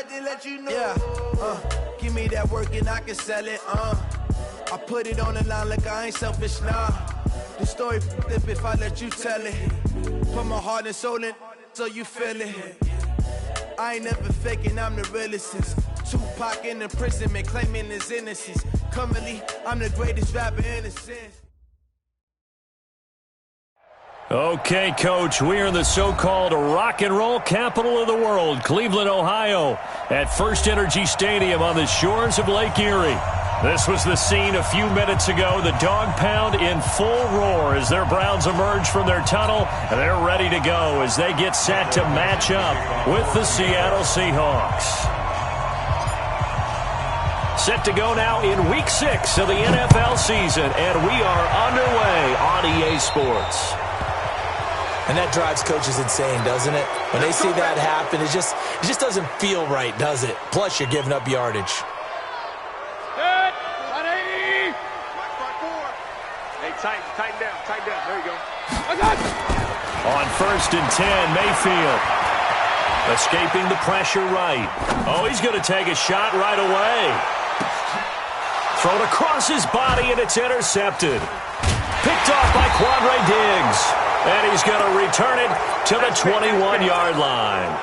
like to let you know. Yeah, give me that work and I can sell it, I put it on the line like I ain't selfish, nah. The story flip if I let you tell it. Put my heart and soul in so you feel it. I ain't never faking, I'm the realest since Tupac in the prison, man, claiming his innocence. Currently, I'm the greatest rapper in a sense. Okay, Coach, we are in the so-called rock and roll capital of the world, Cleveland, Ohio, at First Energy Stadium on the shores of Lake Erie. This was the scene a few minutes ago, the dog pound in full roar as their Browns emerge from their tunnel, and they're ready to go as they get set to match up with the Seattle Seahawks. Set to go now in Week 6 of the NFL season, and we are underway on EA Sports. And that drives coaches insane, doesn't it? When they see that happen, it just doesn't feel right, does it? Plus, you're giving up yardage. Good. 180. Hey, tighten down. There you go. On 1st and 10, Mayfield. Escaping the pressure right. Oh, he's going to take a shot right away. Thrown across his body, and it's intercepted. Picked off by Quandre Diggs. And he's going to return it to the 21-yard line.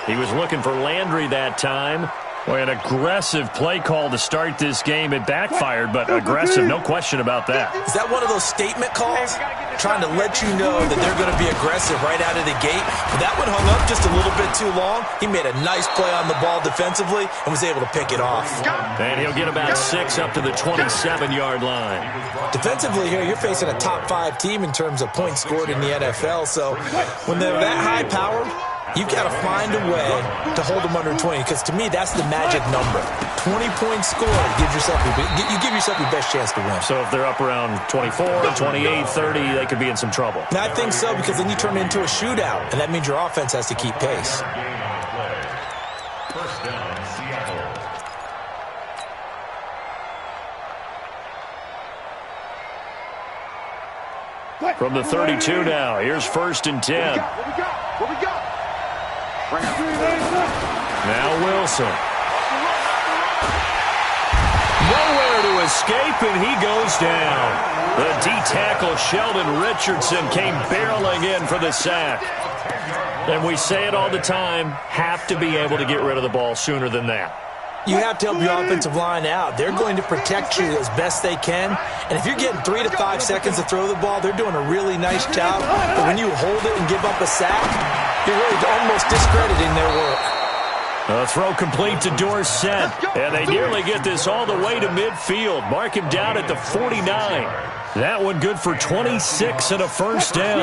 He was looking for Landry that time. Boy, an aggressive play call to start this game. It backfired, but aggressive, no question about that. Is that one of those statement calls? Trying to let you know that they're going to be aggressive right out of the gate. But that one hung up just a little bit too long. He made a nice play on the ball defensively and was able to pick it off. And he'll get about 6 up to the 27-yard line. Defensively here, you're facing a top-5 team in terms of points scored in the NFL. So when they're that high-powered, you've got to find a way to hold them under 20, because to me, that's the magic number. 20 points scored, you give yourself your best chance to win. So if they're up around 24, 28, 30, they could be in some trouble. And I think so, because then you turn it into a shootout, and that means your offense has to keep pace. First down, Seattle. From the 32 now, here's 1st and 10. What we got? Now Wilson. Nowhere to escape, and he goes down. The D-tackle Sheldon Richardson came barreling in for the sack. And we say it all the time, have to be able to get rid of the ball sooner than that. You have to help your offensive line out. They're going to protect you as best they can. And if you're getting 3 to 5 seconds to throw the ball, they're doing a really nice job. But when you hold it and give up a sack, you're really almost discrediting their work. A throw complete to Dorsett. And they nearly get this all the way to midfield. Mark him down at the 49. That one good for 26 and a first down.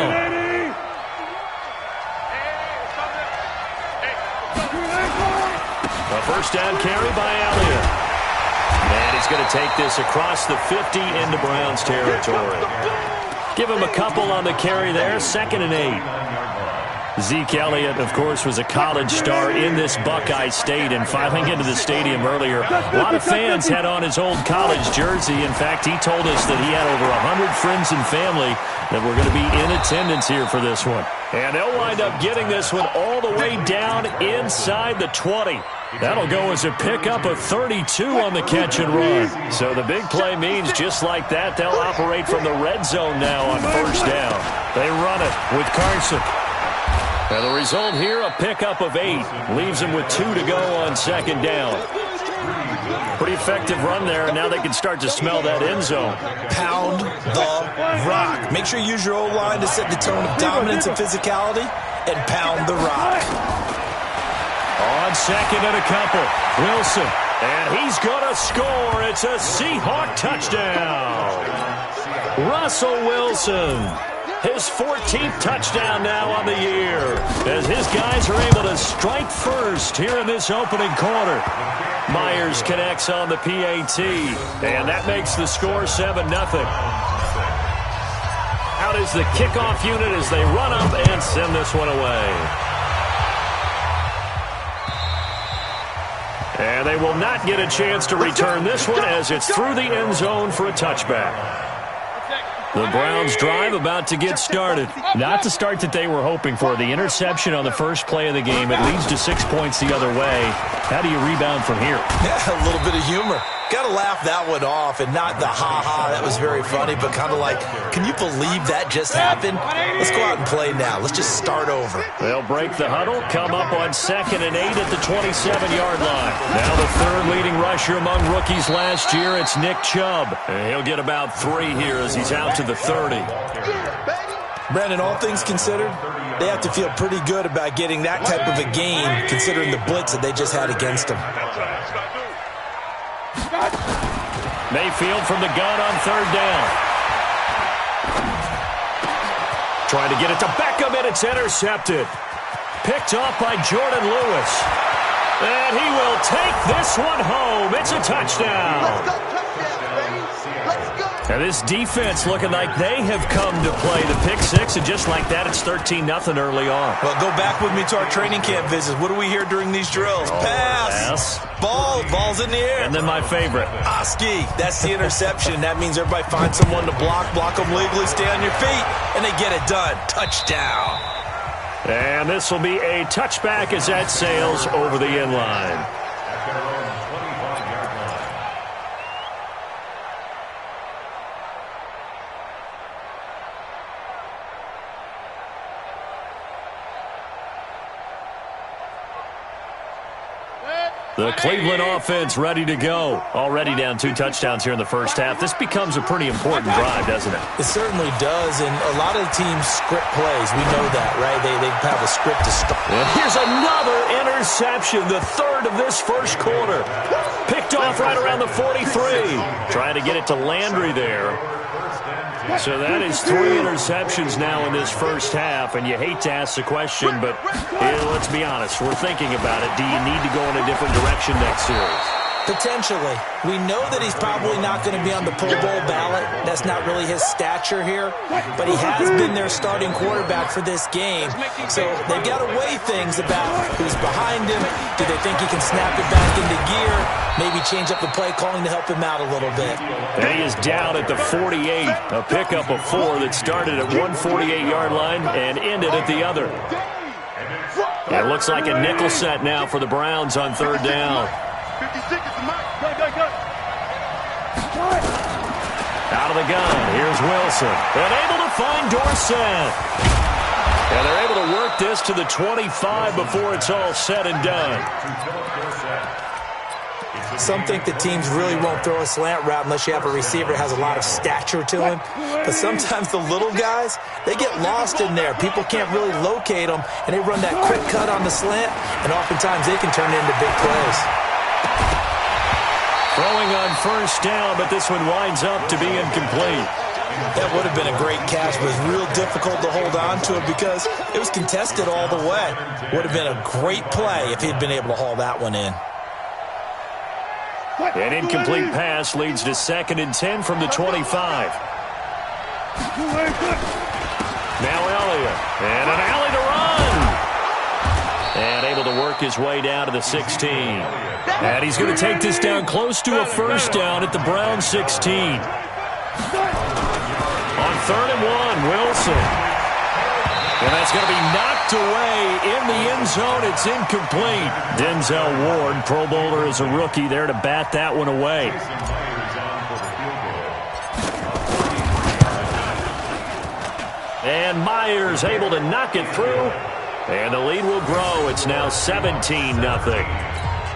A first down carry by Elliott. And he's going to take this across the 50 into Browns territory. Give him a couple on the carry there. 2nd and 8. Zeke Elliott, of course, was a college star in this Buckeye State, and filing into the stadium earlier. A lot of fans had on his old college jersey. In fact, he told us that he had over 100 friends and family that were going to be in attendance here for this one. And they'll wind up getting this one all the way down inside the 20. That'll go as a pickup of 32 on the catch and run. So the big play means just like that, they'll operate from the red zone now on first down. They run it with Carson. And the result here, a pickup of 8. Leaves him with 2 to go on 2nd down. Pretty effective run there, and now they can start to smell that end zone. Pound the rock. Make sure you use your O-line to set the tone of dominance and physicality, and pound the rock. On 2nd and a couple, Wilson. And he's going to score. It's a Seahawk touchdown. Russell Wilson. His 14th touchdown now on the year, as his guys are able to strike first here in this opening quarter. Myers connects on the PAT, and that makes the score 7-0. Out is the kickoff unit as they run up and send this one away. And they will not get a chance to return this one as it's through the end zone for a touchback. The Browns drive about to get started. Not the start that they were hoping for. The interception on the first play of the game, it leads to 6 points the other way. How do you rebound from here? Yeah, a little bit of humor. Got to laugh that one off, and not the ha-ha, that was very funny, but kind of like, can you believe that just happened? Let's go out and play now. Let's just start over. They'll break the huddle, come up on 2nd and 8 at the 27-yard line. Now the third leading rusher among rookies last year, it's Nick Chubb. And he'll get about 3 here as he's out to the 30. Brandon, all things considered, they have to feel pretty good about getting that type of a game, considering the blitz that they just had against them. Mayfield from the gun on 3rd down. Trying to get it to Beckham, and it's intercepted. Picked off by Jordan Lewis. And he will take this one home. It's a touchdown. Let's go touchdown, baby. Let's go. And this defense looking like they have come to play. The pick 6, and just like that, it's 13-0 early on. Well, go back with me to our training camp visits. What do we hear during these drills? Pass. Ball's in the air. And then my favorite. Oski, that's the interception. That means everybody finds someone to block them legally, stay on your feet, and they get it done. Touchdown. And this will be a touchback as that sails over the end line. The Cleveland offense ready to go. Already down 2 touchdowns here in the first half. This becomes a pretty important drive, doesn't it? It certainly does, and a lot of the teams script plays. We know that, right? They have a script to start. And here's another interception, the 3rd of this first quarter. Picked off right around the 43. Trying to get it to Landry there. So that is 3 interceptions now in this first half, and you hate to ask the question, but let's be honest, we're thinking about it. Do you need to go in a different direction next series? Potentially. We know that he's probably not going to be on the Pro Bowl ballot. That's not really his stature here, but he has been their starting quarterback for this game. So they've got to weigh things about who's behind him. Do they think he can snap it back into gear? Maybe change up the play calling to help him out a little bit. And he is down at the 48, a pickup of 4 that started at 148-yard line and ended at the other. It looks like a nickel set now for the Browns on 3rd down. 56 is the mark. Go. Out of the gun, here's Wilson. And able to find Dorsett. And they're able to work this to the 25 before it's all said and done. Some think the teams really won't throw a slant route unless you have a receiver that has a lot of stature to him. But sometimes the little guys, they get lost in there. People can't really locate them, and they run that quick cut on the slant, and oftentimes they can turn it into big plays. Throwing on 1st down, but this one winds up to be incomplete. That would have been a great catch, but it was real difficult to hold on to it because it was contested all the way. Would have been a great play if he'd been able to haul that one in. An incomplete pass leads to 2nd and 10 from the 25. Now Elliott, and an alley to run. And able to work his way down to the 16. And he's going to take this down close to a 1st down at the Browns 16. On 3rd and 1, Wilson. And that's going to be knocked away in the end zone. It's incomplete. Denzel Ward, Pro Bowler as a rookie, there to bat that one away. And Myers able to knock it through. And the lead will grow. It's now 17-0.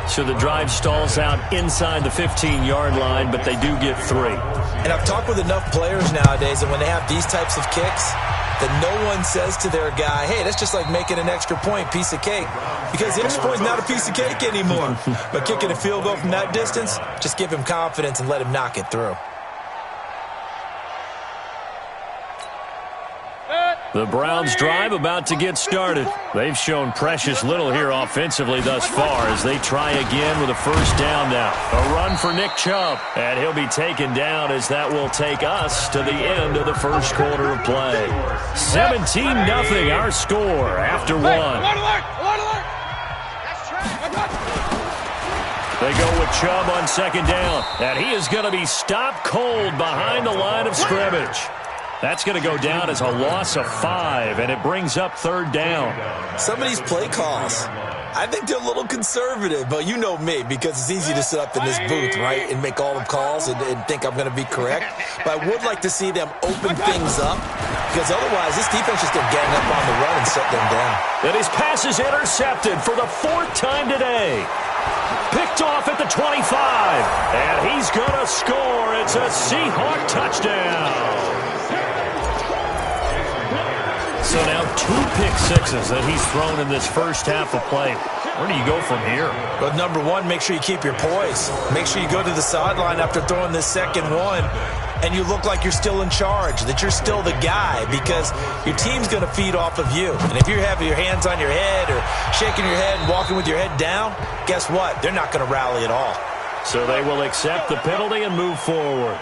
So the drive stalls out inside the 15-yard line, but they do get 3. And I've talked with enough players nowadays that when they have these types of kicks, that no one says to their guy, hey, that's just like making an extra point, piece of cake. Because the extra point's not a piece of cake anymore. But kicking a field goal from that distance, just give him confidence and let him knock it through. The Browns drive about to get started. They've shown precious little here offensively thus far as they try again with a 1st down now. A run for Nick Chubb, and he'll be taken down as that will take us to the end of the first quarter of play. 17-0 our score after 1. They go with Chubb on 2nd down, and he is going to be stopped cold behind the line of scrimmage. That's going to go down as a loss of 5, and it brings up 3rd down. Some of these play calls, I think they're a little conservative, but you know me, because it's easy to sit up in this booth, right, and make all the calls and think I'm going to be correct. But I would like to see them open things up, because otherwise this defense just going to gang up on the run and shut them down. And his pass is intercepted for the 4th time today. Picked off at the 25, and he's going to score. It's a Seahawk touchdown. So now 2 pick sixes that he's thrown in this first half of play. Where do you go from here? But number one, make sure you keep your poise. Make sure you go to the sideline after throwing this second one, and you look like you're still in charge, that you're still the guy, because your team's going to feed off of you. And if you're having your hands on your head or shaking your head and walking with your head down, guess what? They're not going to rally at all. So they will accept the penalty and move forward.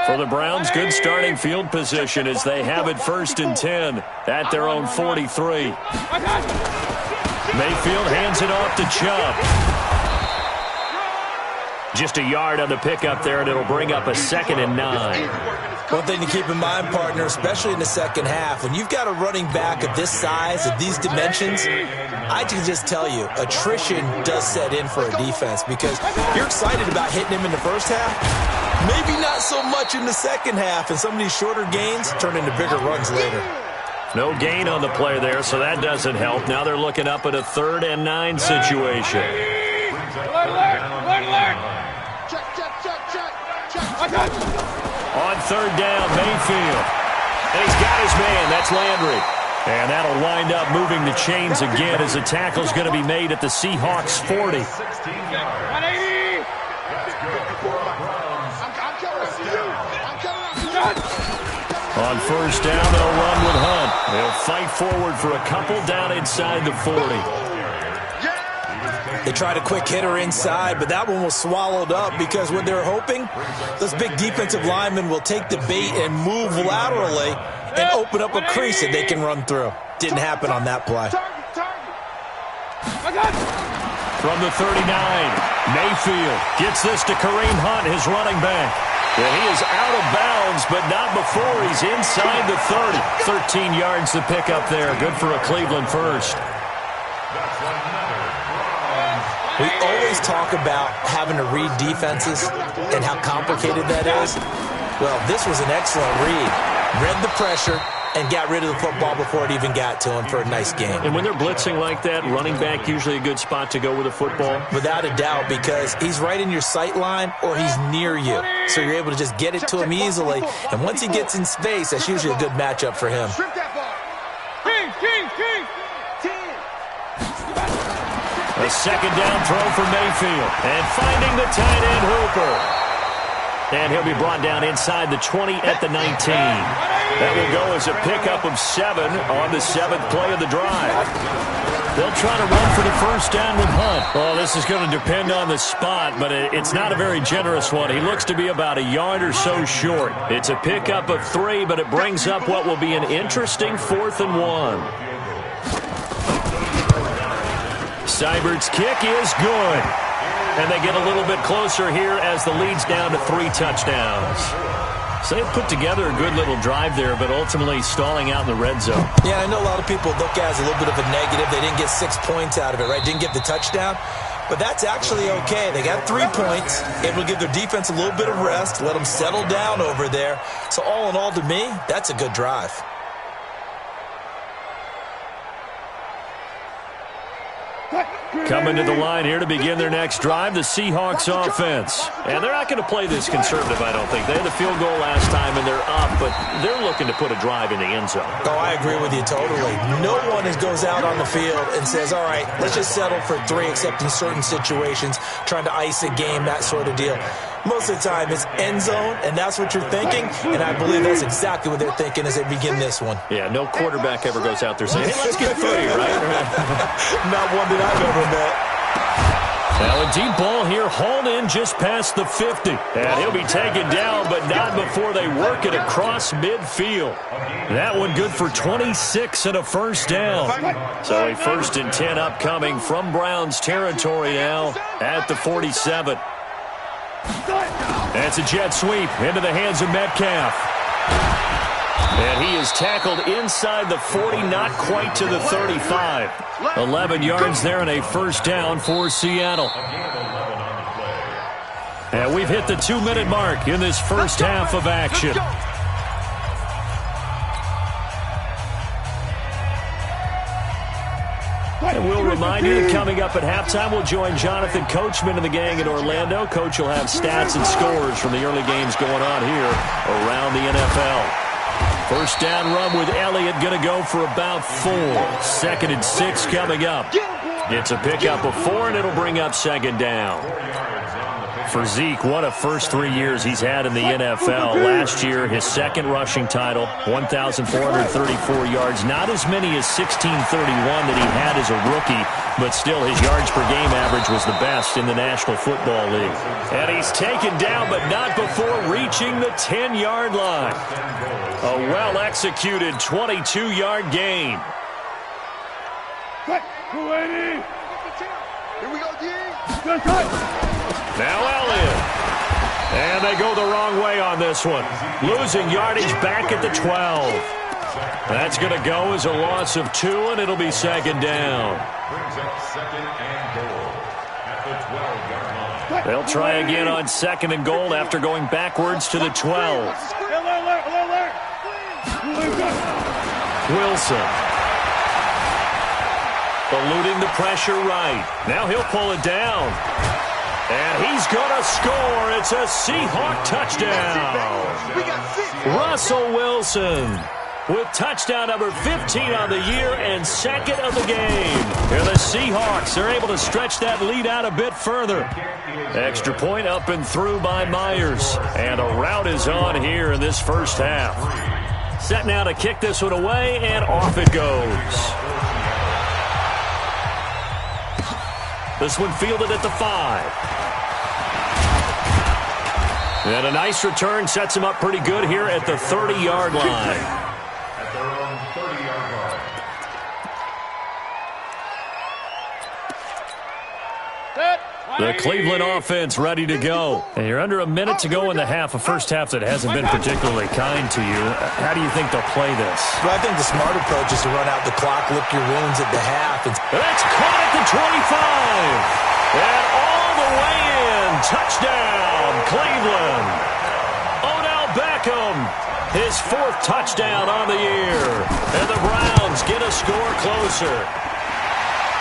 For the Browns, good starting field position as they have it 1st and 10 at their own 43. Mayfield hands it off to Chubb. Just a yard on the pickup there, and it'll bring up a 2nd and 9. One thing to keep in mind, partner, especially in the second half, when you've got a running back of this size, of these dimensions, I can just tell you, attrition does set in for a defense, because you're excited about hitting him in the first half. Maybe not so much in the second half, and some of these shorter gains turn into bigger runs later. No gain on the play there, so that doesn't help. Now they're looking up at a 3rd and 9 situation. On 3rd down, Mayfield. And he's got his man. That's Landry. And that'll wind up moving the chains again as the tackle's going to be made at the Seahawks 40. On 1st down, they'll run with Hunt. They'll fight forward for a couple down inside the 40. They tried a quick hitter inside, but that one was swallowed up, because what they're hoping, those big defensive linemen will take the bait and move laterally and open up a crease that they can run through. Didn't happen on that play. From the 39, Mayfield gets this to Kareem Hunt, his running back. And he is out of bounds, but not before he's inside the 30. 13 yards to pick up there. Good for a Cleveland first. We always talk about having to read defenses and how complicated that is. Well, this was an excellent read. Read the pressure and got rid of the football before it even got to him for a nice game. And when they're blitzing like that, running back usually a good spot to go with the football? Without a doubt, because he's right in your sight line or he's near you. So you're able to just get it to him easily. And once he gets in space, that's usually a good matchup for him. A 2nd down throw for Mayfield. And finding the tight end Hooper. And he'll be brought down inside the 20 at the 19. That will go as a pickup of 7 on the 7th play of the drive. They'll try to run for the 1st down with Hunt. Well, this is going to depend on the spot, but it's not a very generous one. He looks to be about a yard or so short. It's a pickup of 3, but it brings up what will be an interesting 4th and 1. Seibert's kick is good. And they get a little bit closer here as the lead's down to 3 touchdowns. So they've put together a good little drive there, but ultimately stalling out in the red zone. Yeah, I know a lot of people look at it as a little bit of a negative. They didn't get 6 points out of it, right? Didn't get the touchdown. But that's actually okay. They got 3 points, able to give their defense a little bit of rest, let them settle down over there. So all in all, to me, that's a good drive. Coming to the line here to begin their next drive, the Seahawks offense. And they're not going to play this conservative, I don't think. They had the field goal last time, and they're up, but they're looking to put a drive in the end zone. Oh, I agree with you totally. No one goes out on the field and says, all right, let's just settle for 3, except in certain situations, trying to ice a game, that sort of deal. Most of the time, it's end zone, and that's what you're thinking, and I believe that's exactly what they're thinking as they begin this one. Yeah, no quarterback ever goes out there saying, hey, let's get 3, right? Not one that I've ever met. Now a deep ball here, hauled in just past the 50. And he'll be taken down, but not before they work it across midfield. That one good for 26 and a first down. So a 1st and 10 upcoming from Browns territory now at the 47. That's a jet sweep into the hands of Metcalf. And he is tackled inside the 40, not quite to the 35. 11 yards there and a first down for Seattle. And we've hit the 2-minute mark in this first half of action. And we'll remind you that coming up at halftime, we'll join Jonathan Coachman and the gang in Orlando. Coach will have stats and scores from the early games going on here around the NFL. First down run with Elliott going to go for about 4. 2nd and 6 coming up. It's a pickup of 4, and it'll bring up 2nd down. For Zeke, what a first 3 years he's had in the NFL. Last year, his 2nd rushing title, 1,434 yards. Not as many as 1,631 that he had as a rookie, but still his yards per game average was the best in the National Football League. And he's taken down, but not before reaching the 10-yard line. A well-executed 22-yard gain. Here we go, D. Now Elliott. And they go the wrong way on this one. Losing yardage back at the 12. That's going to go as a loss of 2, and it'll be 2nd down. They'll try again on 2nd and goal after going backwards to the 12. Wilson. Eluding the pressure right. Now he'll pull it down. And he's going to score. It's a Seahawk touchdown. Russell Wilson with touchdown number 15 on the year and 2nd of the game. Here the Seahawks are able to stretch that lead out a bit further. Extra point up and through by Myers. And a rout is on here in this first half. Set now to kick this one away, and off it goes. This one fielded at the 5. And a nice return sets him up pretty good here at the 30-yard line. The Cleveland offense ready to go. And you're under a minute to go in the half, a first half that hasn't been particularly kind to you. How do you think they'll play this? Well, I think the smart approach is to run out the clock, lick your wounds at the half. That's caught at the 25. And all the way in. Touchdown, Cleveland. Odell Beckham, his 4th touchdown on the year. And the Browns get a score closer.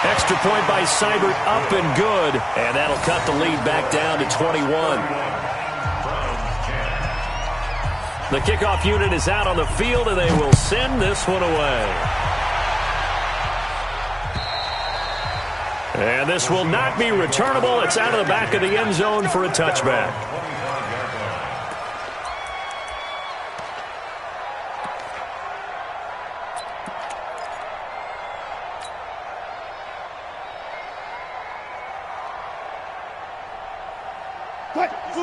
Extra point by Seibert, up and good. And that'll cut the lead back down to 21. The kickoff unit is out on the field, and they will send this one away. And this will not be returnable. It's out of the back of the end zone for a touchback.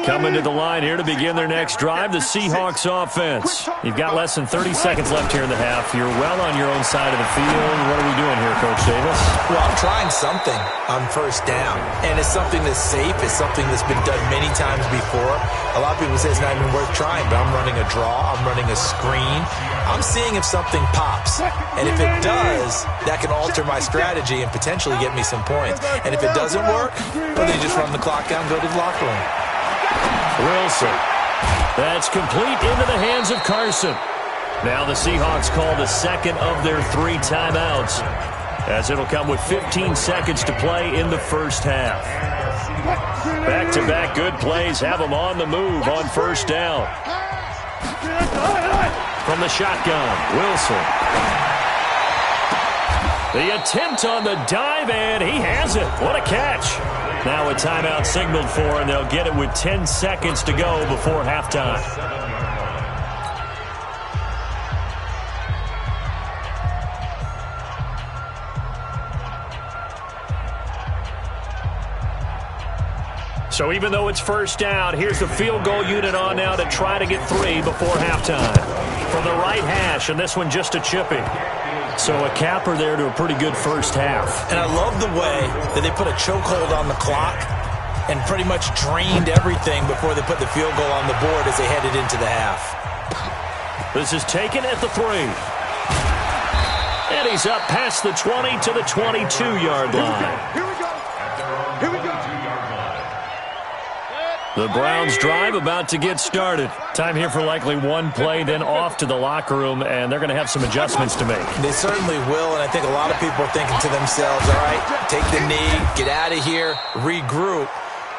Coming to the line here to begin their next drive, the Seahawks offense. You've got less than 30 seconds left here in the half. You're well on your own side of the field. What are we doing here, Coach Davis? Well, I'm trying something on first down, and it's something that's safe. It's something that's been done many times before. A lot of people say it's not even worth trying, but I'm running a draw. I'm running a screen. I'm seeing if something pops, and if it does, that can alter my strategy and potentially get me some points. And if it doesn't work, well, then you just run the clock down, go to the locker room. Wilson. That's complete into the hands of Carson. Now the Seahawks call the 2nd of their 3 timeouts, as it'll come with 15 seconds to play in the first half. Back-to-back good plays have them on the move on first down. From the shotgun, Wilson. The attempt on the dive, and he has it. What a catch. Now a timeout signaled for, and they'll get it with 10 seconds to go before halftime. So even though it's first down, here's the field goal unit on now to try to get 3 before halftime. From the right hash, and this one just a chipping. So a capper there to a pretty good first half. And I love the way that they put a chokehold on the clock and pretty much drained everything before they put the field goal on the board as they headed into the half. This is taken at the 3. And he's up past the 20 to the 22-yard line. Here we go. Here we go. The Browns drive about to get started. Time here for likely one play, then off to the locker room, and they're going to have some adjustments to make. They certainly will, and I think a lot of people are thinking to themselves, all right, take the knee, get out of here, regroup.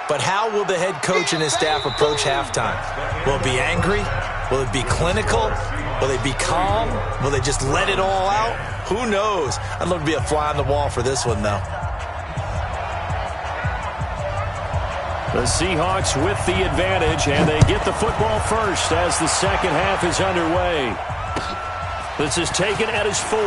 But how will the head coach and his staff approach halftime? Will it be angry? Will it be clinical? Will they be calm? Will they just let it all out? Who knows? I'd love to be a fly on the wall for this one, though. The Seahawks with the advantage, and they get the football first as the second half is underway. This is taken at his 4.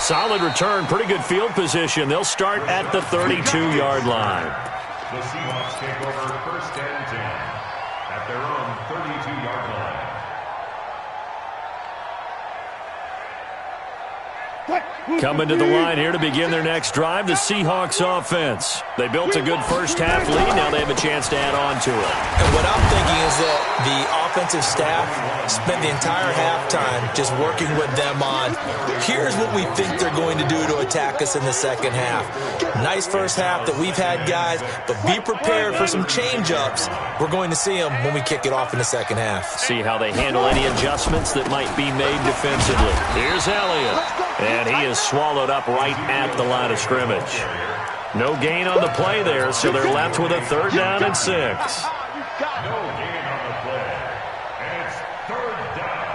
Solid return, pretty good field position. They'll start at the 32-yard line. The Seahawks take over first and 10 at their own 32-yard line. Coming to the line here to begin their next drive, the Seahawks offense. They built a good first half lead. Now they have a chance to add on to it. And what I'm thinking is that the offensive staff spent the entire halftime just working with them on, here's what we think they're going to do to attack us in the second half. Nice first half that we've had, guys, but be prepared for some change-ups. We're going to see them when we kick it off in the second half. See how they handle any adjustments that might be made defensively. Here's Elliott, and he is swallowed up right at the line of scrimmage. No gain on the play there, so they're left with a 3rd down and 6. No gain on the play, and it's 3rd down.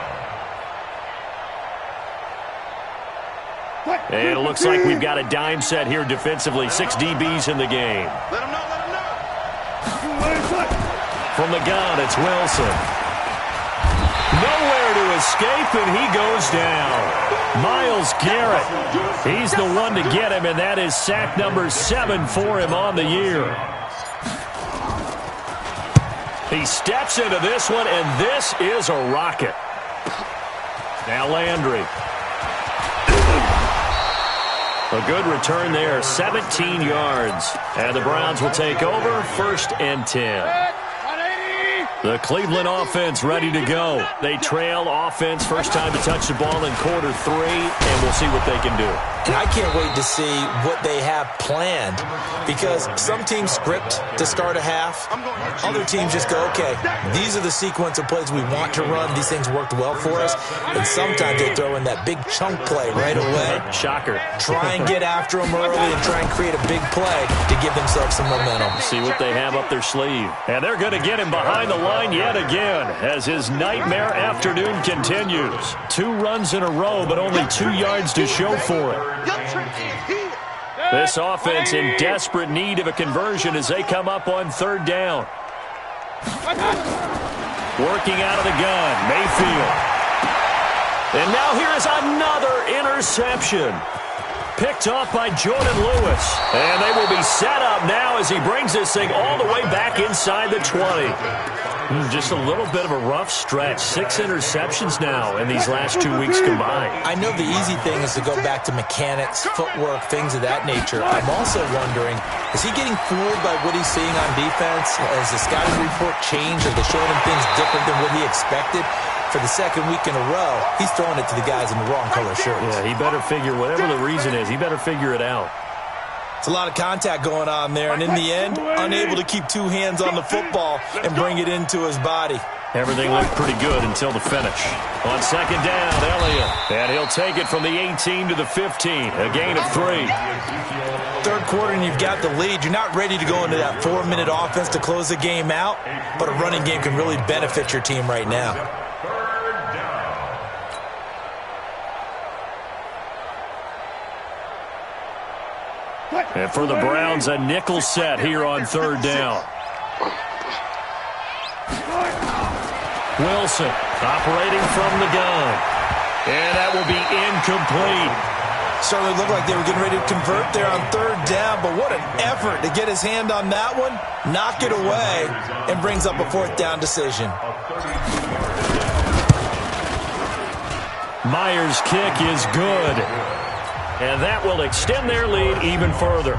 And it looks like we've got a dime set here defensively. 6 DBs in the game. Let him know. From the gun, it's Wilson. Nowhere to escape, and he goes down. Myles Garrett, he's the one to get him, and that is sack number 7 for him on the year. He steps into this one, and this is a rocket. Now Landry. A good return there, 17 yards. And the Browns will take over 1st and 10. The Cleveland offense ready to go. They trail offense, first time to touch the ball in quarter 3, and we'll see what they can do. And I can't wait to see what they have planned, because some teams script to start a half. Other teams just go, okay, these are the sequence of plays we want to run. These things worked well for us. And sometimes they throw in that big chunk play right away. Shocker. Try and get after them early and try and create a big play to give themselves some momentum. See what they have up their sleeve. And they're going to get him behind the line yet again as his nightmare afternoon continues. 2 runs in a row, but only 2 yards to show for it. This offense in desperate need of a conversion as they come up on 3rd down. Working out of the gun, Mayfield. And now here is another interception. Picked off by Jordan Lewis. And they will be set up now as he brings this thing all the way back inside the 20. Just a little bit of a rough stretch. 6 interceptions now in these last 2 weeks combined. I know the easy thing is to go back to mechanics, footwork, things of that nature. I'm also wondering, is he getting fooled by what he's seeing on defense? Has the scouting report changed? Are they showing him things different than what he expected? For the 2nd week in a row, he's throwing it to the guys in the wrong color shirts. Yeah, he better figure, whatever the reason is, he better figure it out. It's a lot of contact going on there, and in the end, unable to keep 2 hands on the football and bring it into his body. Everything looked pretty good until the finish. On 2nd down, Elliott. And he'll take it from the 18 to the 15, a gain of 3. 3rd quarter, and you've got the lead. You're not ready to go into that 4-minute offense to close the game out, but a running game can really benefit your team right now. And for the Browns, a nickel set here on 3rd down. Wilson operating from the gun. And that will be incomplete. Certainly looked like they were getting ready to convert there on third down, but what an effort to get his hand on that one, knock it away, and brings up a fourth down decision. Myers' kick is good. And that will extend their lead even further.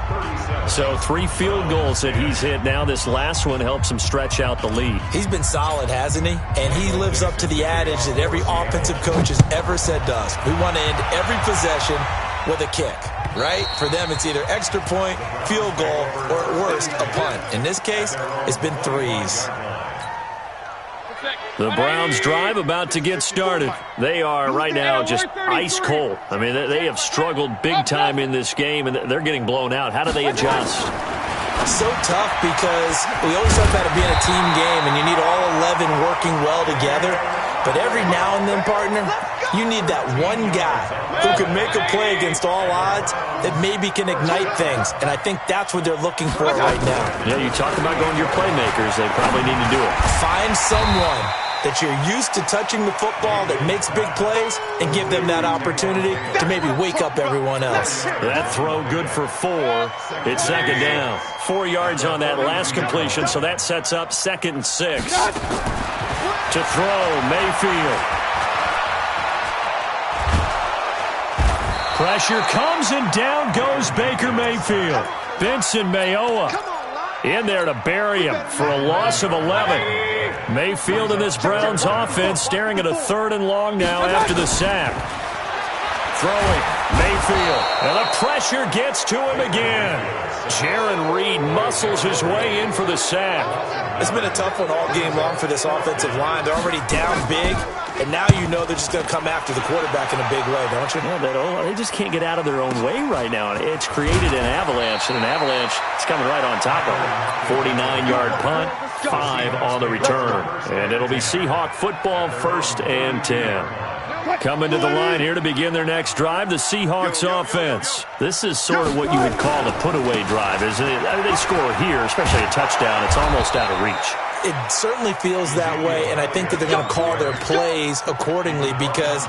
So 3 field goals that he's hit now. This last one helps him stretch out the lead. He's been solid, hasn't he? And he lives up to the adage that every offensive coach has ever said to us. We want to end every possession with a kick, right? For them, it's either extra point, field goal, or at worst, a punt. In this case, it's been 3s. The Browns drive about to get started. They are right now just ice cold. I mean, they have struggled big time in this game, and they're getting blown out. How do they adjust? So tough because we always talk about it being a team game, and you need all 11 working well together. But every now and then, partner, you need that one guy who can make a play against all odds that maybe can ignite things. And I think that's what they're looking for right now. Yeah, you talk about going to your playmakers. They probably need to do it. Find someone that you're used to touching the football that makes big plays and give them that opportunity to maybe wake up everyone else. That throw good for 4. It's second down. 4 yards on that last completion, so that sets up 2nd and 6. To throw, Mayfield. Pressure comes and down goes Baker Mayfield. Benson Mayowa in there to bury him for a loss of 11. Mayfield in this Browns offense staring at a 3rd and long now after the sack. Throwing, Mayfield, and the pressure gets to him again. Jaron Reed muscles his way in for the sack. It's been a tough one all game long for this offensive line. They're already down big, and now you know they're just going to come after the quarterback in a big way, don't you? Yeah, they just can't get out of their own way right now. It's created an avalanche, and an avalanche is coming right on top of them. 49-yard punt, 5 on the return. And it'll be Seahawk football, 1st and 10. Coming to the line here to begin their next drive, the Seahawks offense. This is sort of what you would call the put-away drive, isn't it? I mean, they score here, especially a touchdown. It's almost out of reach. It certainly feels that way, and I think that they're going to call their plays accordingly because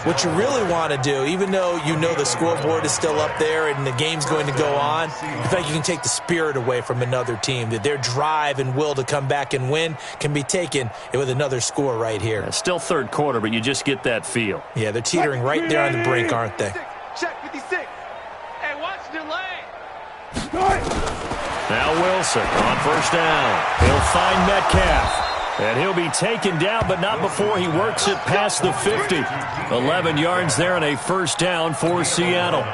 what you really want to do, even though you know the scoreboard is still up there and the game's going to go on, in fact, you can take the spirit away from another team, that their drive and will to come back and win can be taken with another score right here. It's still 3rd quarter, but you just get that feel. Yeah, they're teetering right there on the brink, aren't they? Check 56. Hey, watch the lane. Now Wilson on 1st down. He'll find Metcalf. And he'll be taken down, but not before he works it past the 50. 11 yards there and a 1st down for Seattle.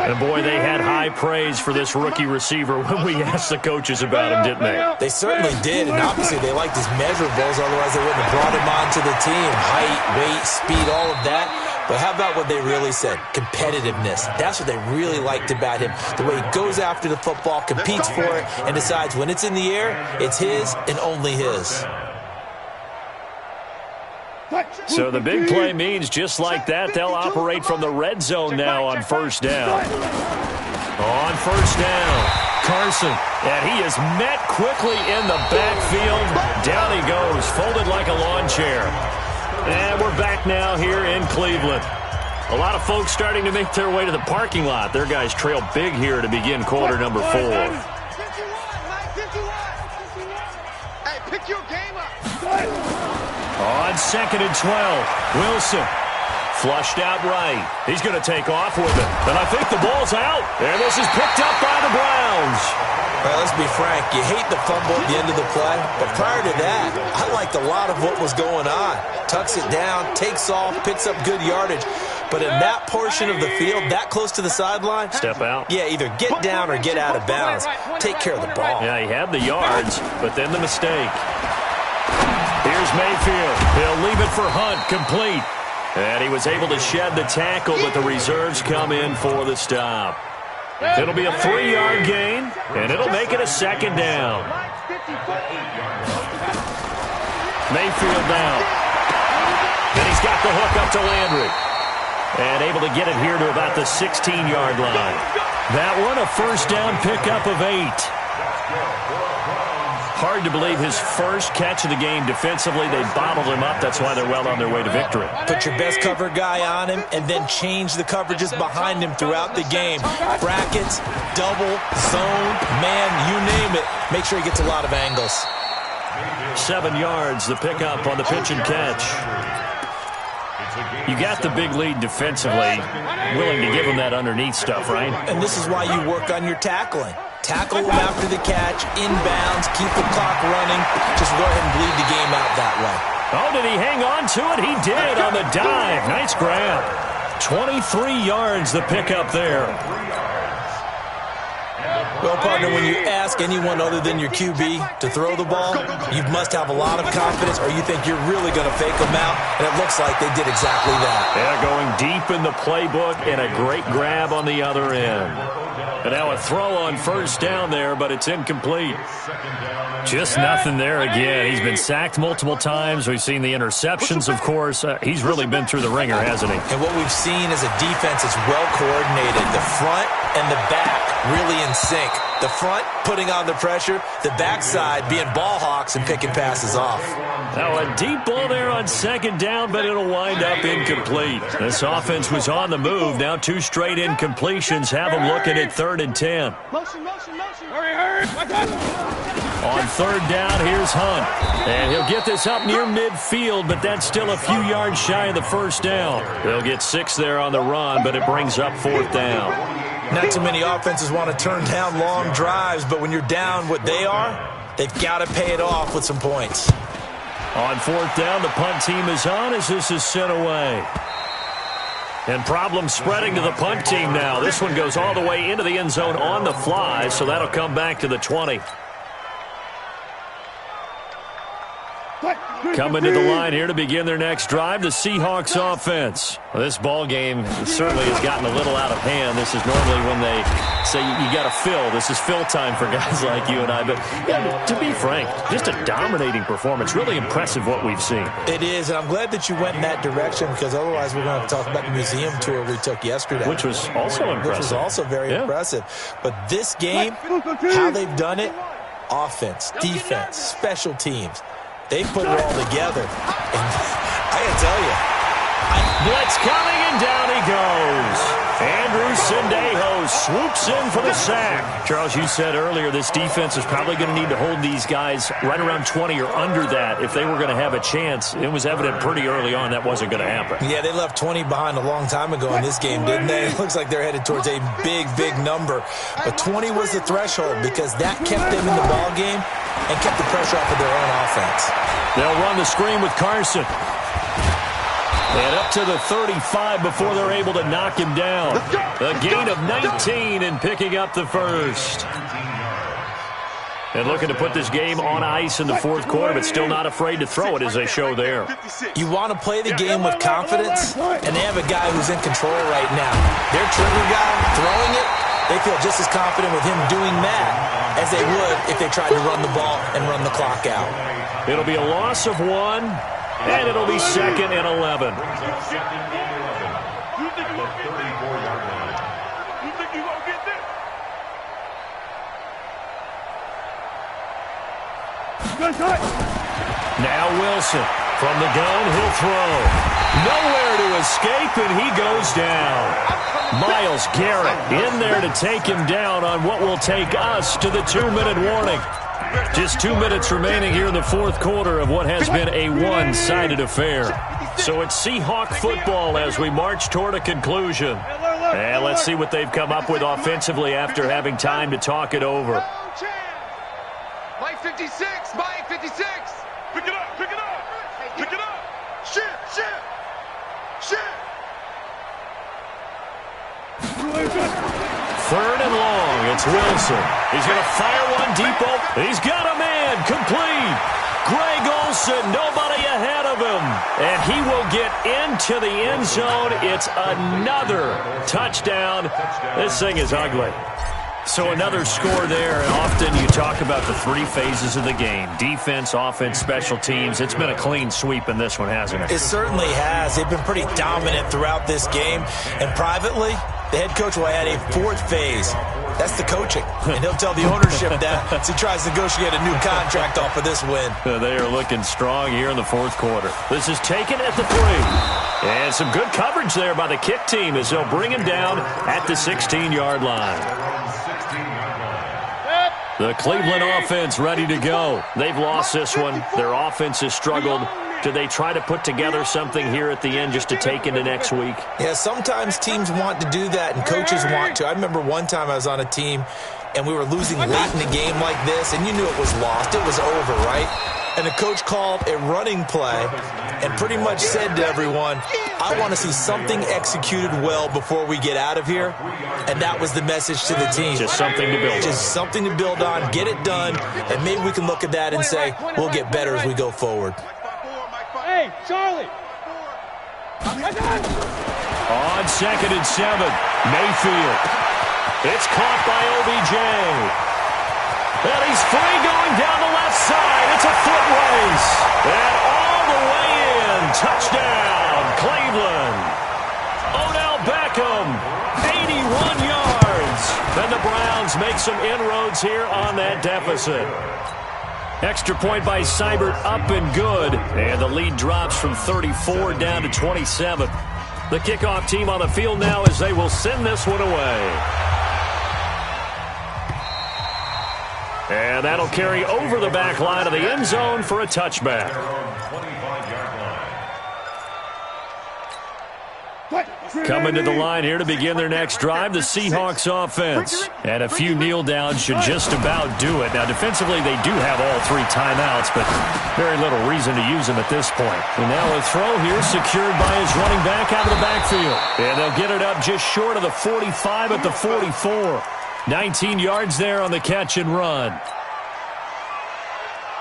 And boy, they had high praise for this rookie receiver when we asked the coaches about him, didn't they? They certainly did, and obviously they liked his measurables, otherwise they wouldn't have brought him onto the team. Height, weight, speed, all of that. But how about what they really said? Competitiveness. That's what they really liked about him. The way he goes after the football, competes for it, and decides when it's in the air, it's his and only his. So the big play means just like that, they'll operate from the red zone now on 1st down. On 1st down, Carson, and he is met quickly in the backfield. Down he goes, folded like a lawn chair. And we're back now here in Cleveland. A lot of folks starting to make their way to the parking lot. Their guys trail big here to begin quarter number 4. Hey, pick your game up. On 2nd and 12, Wilson flushed out right. He's going to take off with it. And I think the ball's out. And this is picked up by the Browns. Well, let's be frank. You hate the fumble at the end of the play. But prior to that, I liked a lot of what was going on. Tucks it down, takes off, picks up good yardage. But in that portion of the field, that close to the sideline, step out. Yeah, either get down or get out of bounds. Take care of the ball. Yeah, he had the yards, but then the mistake. Here's Mayfield. He'll leave it for Hunt, complete. And he was able to shed the tackle, but the reserves come in for the stop. It'll be a 3-yard gain, and it'll make it a 2nd down. Mayfield down. And he's got the hook up to Landry. And able to get it here to about the 16-yard line. That one, a 1st down pickup of 8. Hard to believe his first catch of the game defensively. They bottled him up. That's why they're well on their way to victory. Put your best cover guy on him and then change the coverages behind him throughout the game. Brackets, double, zone, man, you name it. Make sure he gets a lot of angles. 7 yards, the pickup on the pitch and catch. You got the big lead defensively, willing to give him that underneath stuff, right? And this is why you work on your tackling. Tackle him after the catch, inbounds, keep the clock running. Just go ahead and bleed the game out that way. Oh, did he hang on to it? He did on the dive. Nice grab. 23 yards, the pickup there. Well, partner, when you ask anyone other than your QB to throw the ball, you must have a lot of confidence or you think you're really going to fake them out, and it looks like they did exactly that. Yeah, going deep in the playbook and a great grab on the other end. And now a throw on first down there, but it's incomplete. Just nothing there again. He's been sacked multiple times. We've seen the interceptions, of course. He's really been through the ringer, hasn't he? And what we've seen is a defense that's well coordinated. The front and the back really in sync. The front putting on the pressure, the backside being ball hawks and picking passes off. Now a deep ball there on second down, but it'll wind up incomplete. This offense was on the move. Now 2 straight incompletions have them looking at 3rd and 10. Motion. Hurry. On third down, here's Hunt. And he'll get this up near midfield, but that's still a few yards shy of the first down. They'll get 6 there on the run, but it brings up 4th down. Not too many offenses want to turn down long drives, but when you're down what they are, they've got to pay it off with some points. On 4th down, the punt team is on as this is sent away. And problems spreading to the punt team now. This one goes all the way into the end zone on the fly, so that'll come back to the 20. Coming to the line here to begin their next drive, the Seahawks offense. Well, this ball game certainly has gotten a little out of hand. This is normally when they say you got to fill. This is fill time for guys like you and I. But yeah, to be frank, just a dominating performance. Really impressive what we've seen. It is, and I'm glad that you went in that direction because otherwise we're going to have to talk about the museum tour we took yesterday. Which was also impressive. Which was also very impressive. But this game, how they've done it, offense, defense, special teams, they put it all together. And I got to tell you. Blitz coming, and down he goes. Andrew Sendejo swoops in for the sack. Charles, you said earlier this defense is probably going to need to hold these guys right around 20 or under that if they were going to have a chance. It was evident pretty early on that wasn't going to happen. Yeah, they left 20 behind a long time ago in this game, didn't they? It looks like they're headed towards a big, big number. But 20 was the threshold because that kept them in the ball game and kept the pressure off of their own offense. They'll run the screen with Carson. And up to the 35 before they're able to knock him down. A gain of 19 and picking up the first. And looking to put this game on ice in the 4th quarter, but still not afraid to throw it as they show there. You want to play the game with confidence, and they have a guy who's in control right now. Their trigger guy throwing it, they feel just as confident with him doing that as they would if they tried to run the ball and run the clock out. It'll be a loss of 1. And it'll be 2nd and 11. Now Wilson from the gun, he'll throw. Nowhere to escape, and he goes down. Miles Garrett in there to take him down on what will take us to the 2-minute warning. Just 2 minutes remaining here in the 4th quarter of what has been a one-sided affair. So it's Seahawk football as we march toward a conclusion. And let's see what they've come up with offensively after having time to talk it over. Mike 56, Mike 56. Pick it up, pick it up, pick it up. Shit. 3rd and long, it's Wilson. He's going to fire one deep. He's got a man, complete. Greg Olsen, nobody ahead of him. And he will get into the end zone. It's another touchdown. This thing is ugly. So another score there, and often you talk about the 3 phases of the game. Defense, offense, special teams. It's been a clean sweep in this one, hasn't it? It certainly has. They've been pretty dominant throughout this game. And privately, The head coach will add a fourth phase. That's the coaching. And he'll tell the ownership that as he tries to negotiate a new contract off of this win. They are looking strong here in the fourth quarter. This is taken at the 3. And some good coverage there by the kick team as they'll bring him down at the 16-yard line. The Cleveland offense ready to go. They've lost this one. Their offense has struggled. Do they try to put together something here at the end just to take into next week? Yeah, sometimes teams want to do that and coaches want to. I remember one time I was on a team and we were losing late in the game like this, and you knew it was lost. It was over, right? And the coach called a running play and pretty much said to everyone, I want to see something executed well before we get out of here. And that was the message to the team. Just something to build on. Just something to build on, get it done, and maybe we can look at that and say, we'll get better as we go forward. Hey, Charlie! On 2nd and 7, Mayfield. It's caught by OBJ. And he's free going down the left side. It's a foot race. And all the way in. Touchdown, Cleveland. Odell Beckham, 81 yards. And the Browns make some inroads here on that deficit. Extra point by Seibert, up and good. And the lead drops from 34 down to 27. The kickoff team on the field now as they will send this one away. And that'll carry over the back line of the end zone for a touchback. Coming to the line here to begin their next drive, the Seahawks offense. And a few kneel downs should just about do it. Now, defensively, they do have all 3 timeouts, but very little reason to use them at this point. And now a throw here secured by his running back out of the backfield. And they'll get it up just short of the 45 at the 44. 19 yards there on the catch and run.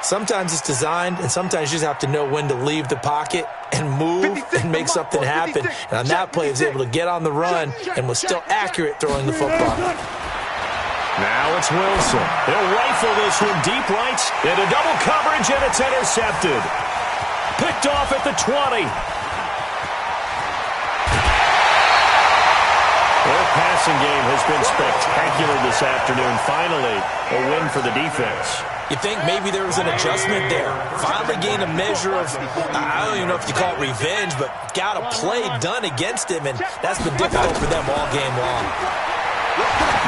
Sometimes it's designed, and sometimes you just have to know when to leave the pocket and move and make something happen. And on that play, he was able to get on the run and was still accurate throwing the football. Now it's Wilson. He'll rifle this one deep right into double coverage, and it's intercepted. Picked off at the 20. Their passing game has been spectacular this afternoon. Finally, a win for the defense. You think maybe there was an adjustment there. Finally gained a measure of, I don't even know if you call it revenge, but got a play done against him, and that's been difficult for them all game long.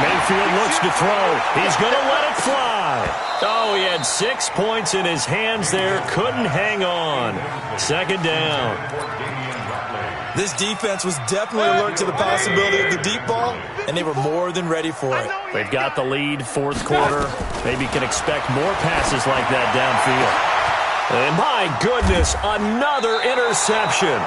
Mayfield looks to throw. He's going to let it fly. Oh, he had 6 points in his hands there. Couldn't hang on. 2nd down. This defense was definitely alert to the possibility of the deep ball, and they were more than ready for it. They've got the lead, 4th quarter. Maybe can expect more passes like that downfield. And my goodness, another interception.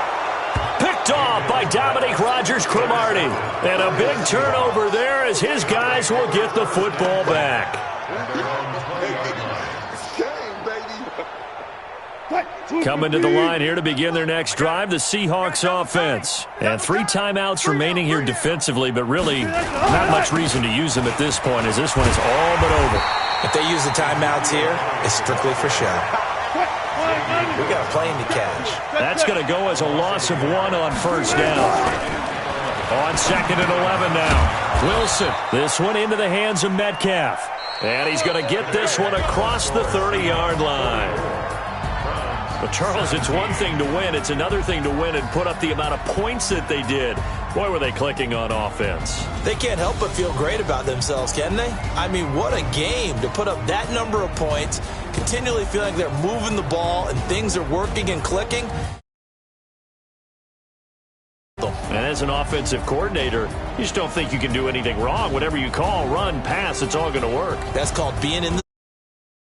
Picked off by Dominique Rodgers-Cromartie. And a big turnover there as his guys will get the football back. Coming to the line here to begin their next drive, the Seahawks offense. And 3 timeouts remaining here defensively, but really not much reason to use them at this point as this one is all but over. If they use the timeouts here, it's strictly for show. We got a plane to catch. That's going to go as a loss of 1 on 1st down. On 2nd and 11 now. Wilson, this one into the hands of Metcalf. And he's going to get this one across the 30-yard line. But, Charles, it's one thing to win. It's another thing to win and put up the amount of points that they did. Boy, were they clicking on offense. They can't help but feel great about themselves, can they? I mean, what a game to put up that number of points, continually feeling like they're moving the ball and things are working and clicking. And as an offensive coordinator, you just don't think you can do anything wrong. Whatever you call, run, pass, it's all going to work. That's called being in the